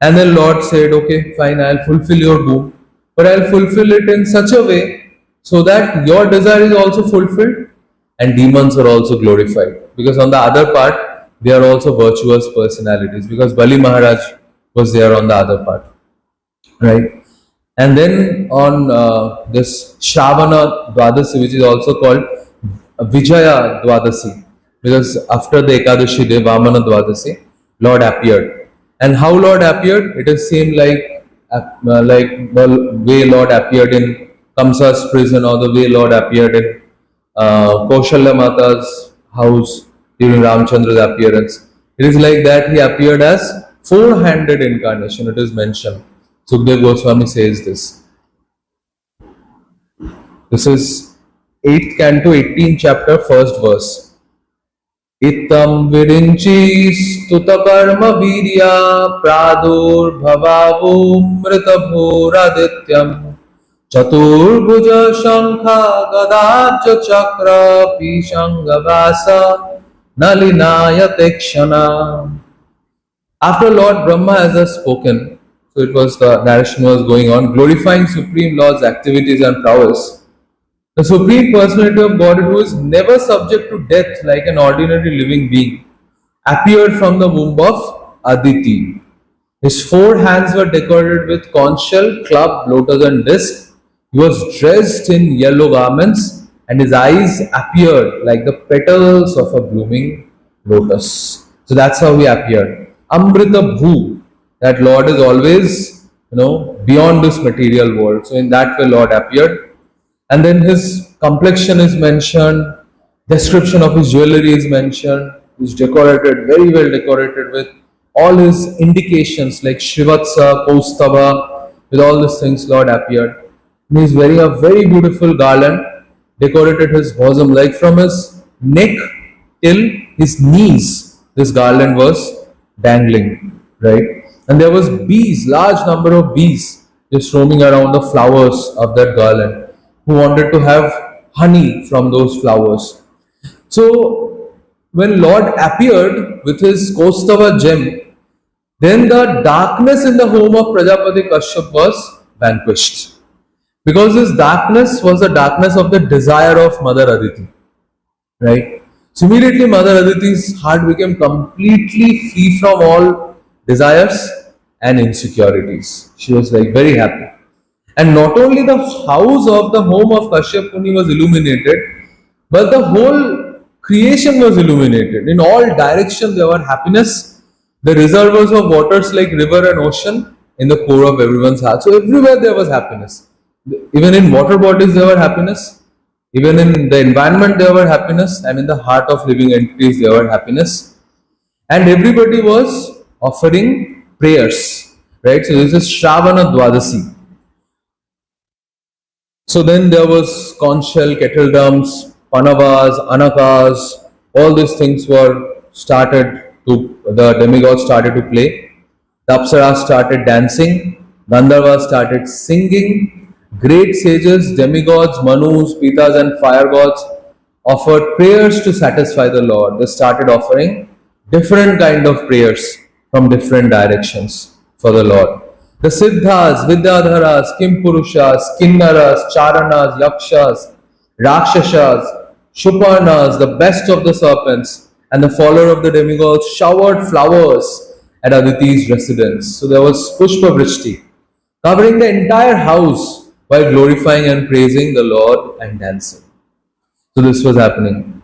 And then Lord said, okay, fine, I'll fulfill your boon, but I'll fulfill it in such a way so that your desire is also fulfilled and demons are also glorified. Because on the other part, they are also virtuous personalities, because Bali Maharaj was there on the other part, right? And then on this Shravana Dwadasi, which is also called Vijaya Dwadasi, because after the Ekadashi day, Vamana Dwadasi, Lord appeared. And how Lord appeared? It is same like the way Lord appeared in Kamsa's prison, or the way Lord appeared in Kaushalya Mata's house during Ramchandra's appearance. It is like that he appeared as four-handed incarnation, it is mentioned. Sukdev Goswami says this. This is 8th canto, 18th chapter, 1st verse. Itam virinchi stuta karma virya pradur bhavavum mritabhuradityam Chaturbhuja shankha gadabja chakra pishangavasa nalinaya tekshana. After Lord Brahma has spoken, so it was the narration was going on, glorifying Supreme Lord's activities and prowess. The Supreme Personality of Godhead, who is never subject to death like an ordinary living being, appeared from the womb of Aditi. His four hands were decorated with conch shell, club, lotus and disc. He was dressed in yellow garments and his eyes appeared like the petals of a blooming lotus. So that's how he appeared. Amrita Bhu, that Lord is always, beyond this material world. So in that way Lord appeared. And then his complexion is mentioned, description of his jewelry is mentioned. He's decorated, very well decorated with all his indications like Shrivatsa, Kaustava, with all these things Lord appeared. And he's wearing a very beautiful garland, decorated his bosom, like from his neck till his knees, this garland was dangling, right? And there was bees, large number of bees just roaming around the flowers of that garland, who wanted to have honey from those flowers. So when Lord appeared with his Kaustava gem, then the darkness in the home of Prajapati Kashyap was vanquished. Because this darkness was the darkness of the desire of Mother Aditi, right? So immediately Mother Aditi's heart became completely free from all desires and insecurities. She was like very happy. And not only the house of the home of Kashyap Muni was illuminated, but the whole creation was illuminated. In all directions there were happiness. The reservoirs of waters like river and ocean in the core of everyone's heart. So everywhere there was happiness. Even in water bodies there were happiness. Even in the environment there were happiness. And in the heart of living entities there were happiness. And everybody was offering prayers. Right? So this is Shravana Dwadasi. So then there was conch shell, kettle drums, panavas, anakas, all these things were the demigods started to play. The Apsaras started dancing, Gandharvas started singing, great sages, demigods, Manus, Pitas and fire gods offered prayers to satisfy the Lord. They started offering different kind of prayers from different directions for the Lord. The Siddhas, Vidyadharas, Kimpurushas, Kinnaras, Charanas, Yakshas, Rakshasas, Shuparnas, the best of the serpents, and the follower of the demigods showered flowers at Aditi's residence. So there was Pushpa Vrishti, covering the entire house while glorifying and praising the Lord and dancing. So this was happening.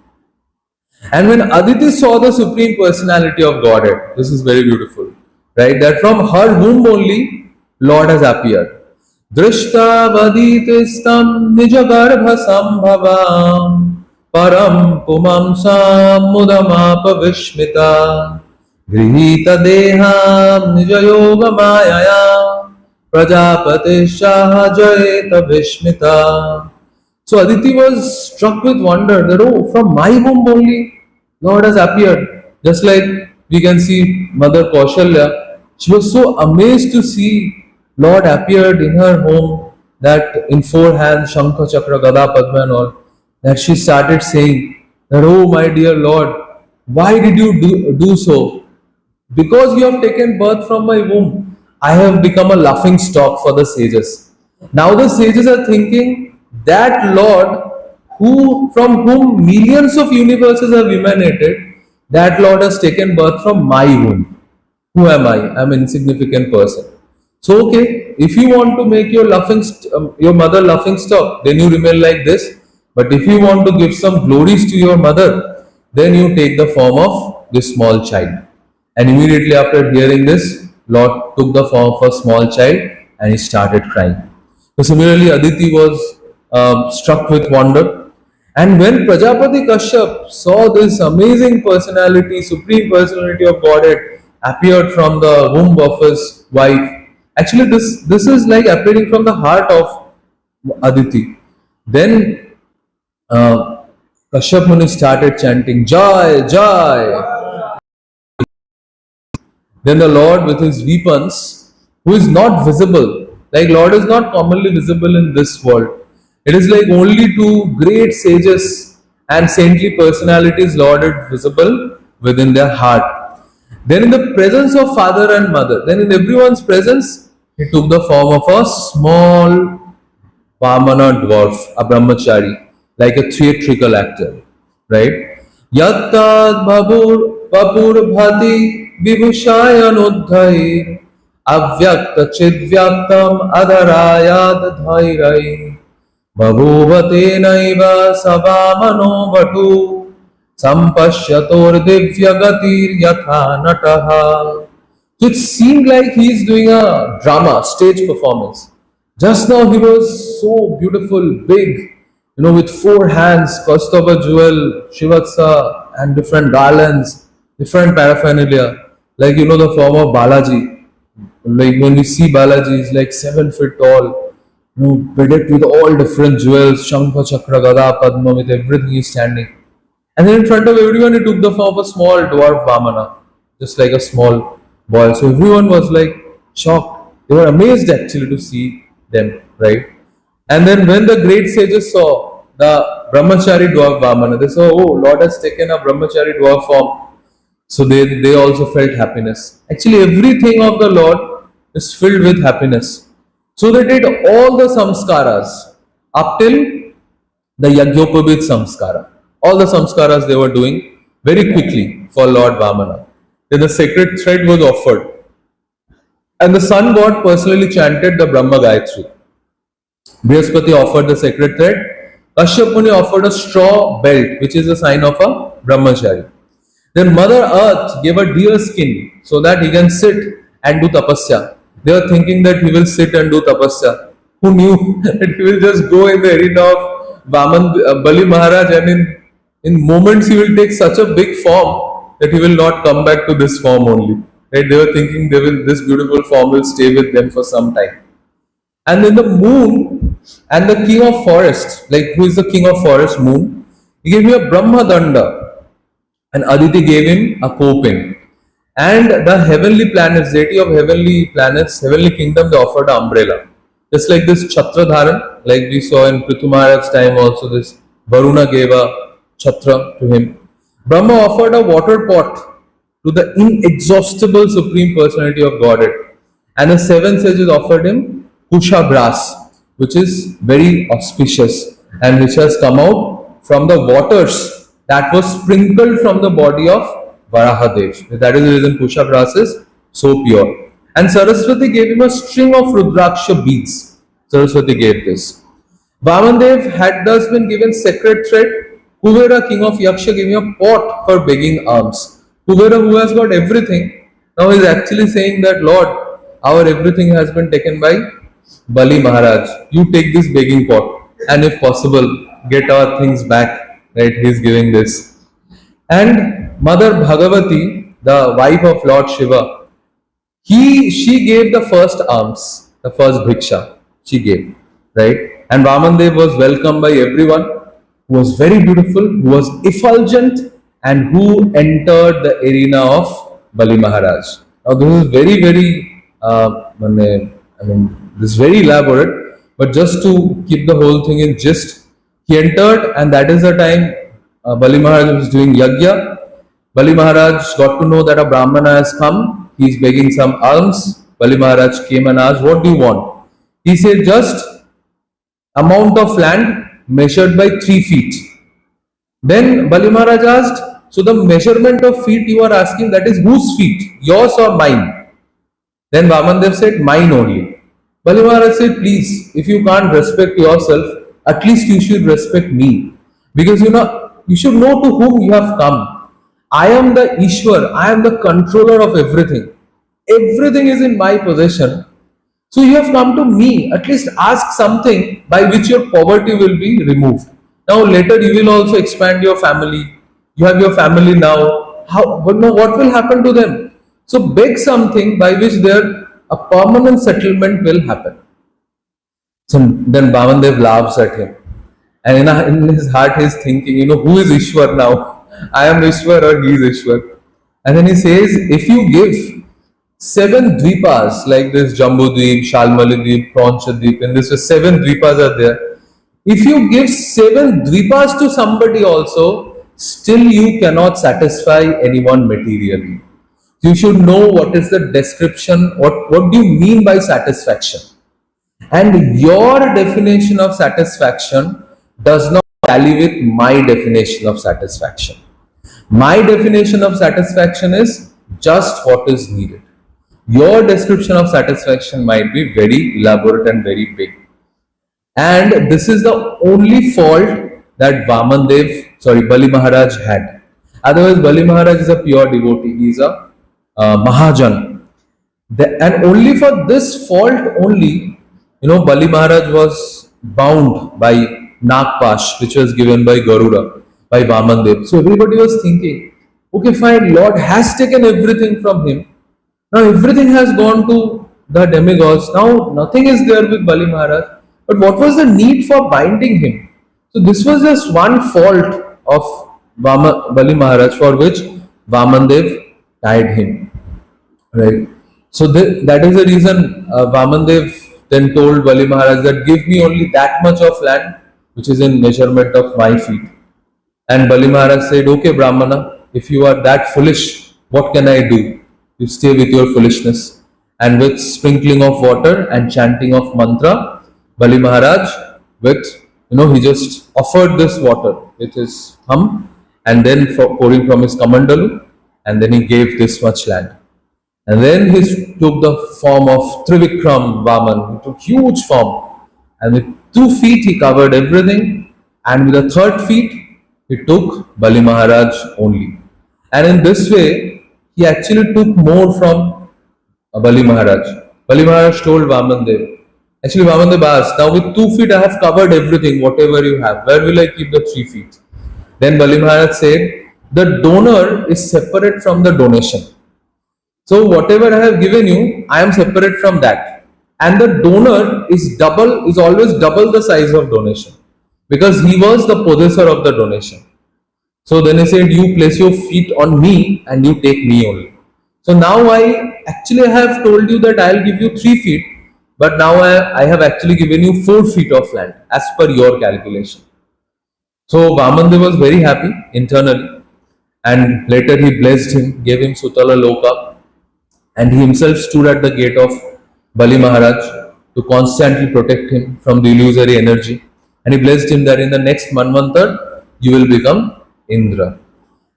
And when Aditi saw the Supreme Personality of Godhead, this is very beautiful, right? That from her womb only, Lord has appeared. Drishta vaditistam nijagarbha sambhavam param pumam samudamapa vishmita grihita deham nijayoga mayaya prajapati shahajayeta vishmita. So Aditi was struck with wonder that, from my womb only Lord has appeared. Just like we can see Mother Kaushalya, she was so amazed to see Lord appeared in her home, that in four hands, Shankha, Chakra, Gada, Padma and all, that she started saying that, oh my dear Lord, why did you do so? Because you have taken birth from my womb, I have become a laughing stock for the sages. Now the sages are thinking that Lord, who from whom millions of universes have emanated, that Lord has taken birth from my womb. Who am I? I'm an insignificant person. So okay, if you want to make your your mother laughing stock, then you remain like this. But if you want to give some glories to your mother, then you take the form of this small child. And immediately after hearing this, Lord took the form of a small child and he started crying. So similarly, Aditi was struck with wonder. And when Prajapati Kashyap saw this amazing personality, supreme personality of Godhead appeared from the womb of his wife, actually this is like appearing from the heart of Aditi. Then Kashyap Muni started chanting Jai Jai. Then the Lord with his weapons, who is not visible, like Lord is not commonly visible in this world. It is like only to great sages and saintly personalities Lord is visible within their heart. Then in the presence of father and mother, then in everyone's presence, he took the form of a small Vamana dwarf, a brahmachari, like a theatrical actor, right? Yattad babur bhati vibhushayanudhai avyakta chidvyaktam adarayad dhairai babuvate naiva savamano vatu sampashyator divyagatir yatha nataha. So it seemed like he's doing a drama, stage performance. Just now he was so beautiful, big, with four hands, Kaustubha jewel, Shivatsa, and different garlands, different paraphernalia. Like the form of Balaji. Like when we see Balaji, he's like 7 feet tall, bedecked with all different jewels, Shankha, Chakra, Gada, Padma, with everything he's standing. And then in front of everyone, he took the form of a small dwarf Vamana, just like a small boy. So everyone was like shocked. They were amazed actually to see them, right? And then when the great sages saw the Brahmachari dwarf Vamana, they saw, oh, Lord has taken a Brahmachari dwarf form. So they also felt happiness. Actually, everything of the Lord is filled with happiness. So they did all the samskaras up till the Yajnopavit samskara. All the samskaras they were doing very quickly for Lord Vamana. Then the sacred thread was offered. And the sun god personally chanted the Brahma Gayatri. Brihaspati offered the sacred thread. Kashyap Muni offered a straw belt, which is a sign of a brahmachari. Then Mother Earth gave a deer skin so that he can sit and do tapasya. They were thinking that he will sit and do tapasya. Who knew that he will just go in the arena of Bali Maharaj, and in moments he will take such a big form that he will not come back to this form only. Right? They were thinking this beautiful form will stay with them for some time. And then the moon and the king of forest, like who is the king of forest, moon, he gave me a Brahma Danda, and Aditi gave him a coping. And the heavenly planets, deity of heavenly planets, heavenly kingdom, they offered an umbrella. Just like this Chhatra Dharan, like we saw in Prithu Maharaj's time also, this Varuna gave a Chhatra to him. Brahma offered a water pot to the inexhaustible supreme personality of Godhead. And the seven sages offered him Kusha grass, which is very auspicious and which has come out from the waters that was sprinkled from the body of Varahadev. That is the reason Kusha grass is so pure. And Saraswati gave him a string of Rudraksha beads. Saraswati gave this. Vamandev had thus been given sacred thread. Kuvera, king of Yaksha, gave him a pot for begging alms. Kuvera, who has got everything, now is actually saying that, Lord, our everything has been taken by Bali Maharaj. You take this begging pot and if possible, get our things back. Right? He is giving this. And Mother Bhagavati, the wife of Lord Shiva, she gave the first alms, the first bhiksha she gave, right? And Vamandev was welcomed by everyone, who was very beautiful, who was effulgent, and who entered the arena of Bali Maharaj. Now this is very, very, this is very elaborate, but just to keep the whole thing in gist, he entered, and that is the time Bali Maharaj was doing yajna. Bali Maharaj got to know that a Brahmana has come. He is begging some alms. Bali Maharaj came and asked, what do you want? He said, just amount of land measured by 3 feet. Then Bali Maharaj asked, so the measurement of feet you are asking, that is whose feet? Yours or mine? Then Vamandev said, mine only. Bali Maharaj said, please, if you can't respect yourself, at least you should respect me. Because you should know to whom you have come. I am the Ishwar, I am the controller of everything. Everything is in my possession. So you have come to me, at least ask something by which your poverty will be removed. Now later you will also expand your family. You have your family now. But now what will happen to them? So beg something by which a permanent settlement will happen. So then Bhavandev laughs at him. And in his heart he is thinking, who is Ishwar now? I am Ishwar or he is Ishwar. And then he says, if you give 7 dvipas like this, Jambudvip, Shalmalidvip, Praunchadvip, and this was 7 dvipas are there. If you give 7 dvipas to somebody also, still you cannot satisfy anyone materially. You should know what is the description, what do you mean by satisfaction? And your definition of satisfaction does not tally with my definition of satisfaction. My definition of satisfaction is just what is needed. Your description of satisfaction might be very elaborate and very big. And this is the only fault that Bali Maharaj had. Otherwise, Bali Maharaj is a pure devotee. He is a Mahajan. And only for this fault only, Bali Maharaj was bound by Nagpash, which was given by Garuda, by Vamandev. So everybody was thinking, okay, fine, Lord has taken everything from him. Now everything has gone to the demigods. Now nothing is there with Bali Maharaj. But what was the need for binding him? So this was just one fault of Bali Maharaj for which Vamandev tied him. Right. So that is the reason Vamandev then told Bali Maharaj that give me only that much of land which is in measurement of my feet. And Bali Maharaj said, okay Brahmana, if you are that foolish, what can I do? You stay with your foolishness. And with sprinkling of water and chanting of mantra, Bali Maharaj he just offered this water with his thumb and then pouring from his kamandalu, and then he gave this much land. And then he took the form of Trivikram Vaman. He took huge form. And with 2 feet he covered everything. And with the 3rd feet he took Bali Maharaj only. And in this way, he actually took more from Bali Maharaj. Bali Maharaj told Vamandev. Actually, Vamandev asked, now with 2 feet I have covered everything, whatever you have. Where will I keep the 3 feet? Then Bali Maharaj said, the donor is separate from the donation. So whatever I have given you, I am separate from that. And the donor is always double the size of donation. Because he was the possessor of the donation. So then he said, you place your feet on me and you take me only. So now I actually have told you that I will give you 3 feet. But now I have actually given you 4 feet of land as per your calculation. So Vamandev was very happy internally. And later he blessed him, gave him Sutala Loka. And he himself stood at the gate of Bali Maharaj to constantly protect him from the illusory energy. And he blessed him that in the next Manvantar, you will become Indra.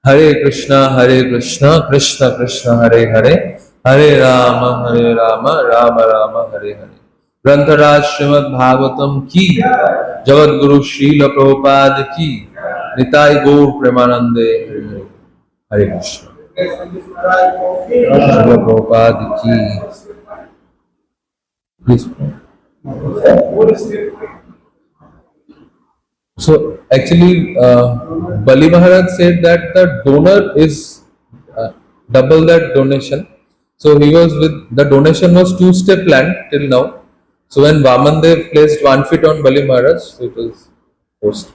Hare Krishna, Krishna Krishna, Hare Hare, Hare Rama, Rama Rama, Hare Hare. Grantharaj Srimad Bhagavatam ki, Jagat Guru Srila Prabhupada ki, Nitai Gaur Premanande, Hare Hare. Hare Krishna. Prabhupada ki. Please. So actually, Bali Maharaj said that the donor is double that donation. So the donation was 2-step land till now. So when Vamandev placed 1 feet on Bali Maharaj, so it was forced.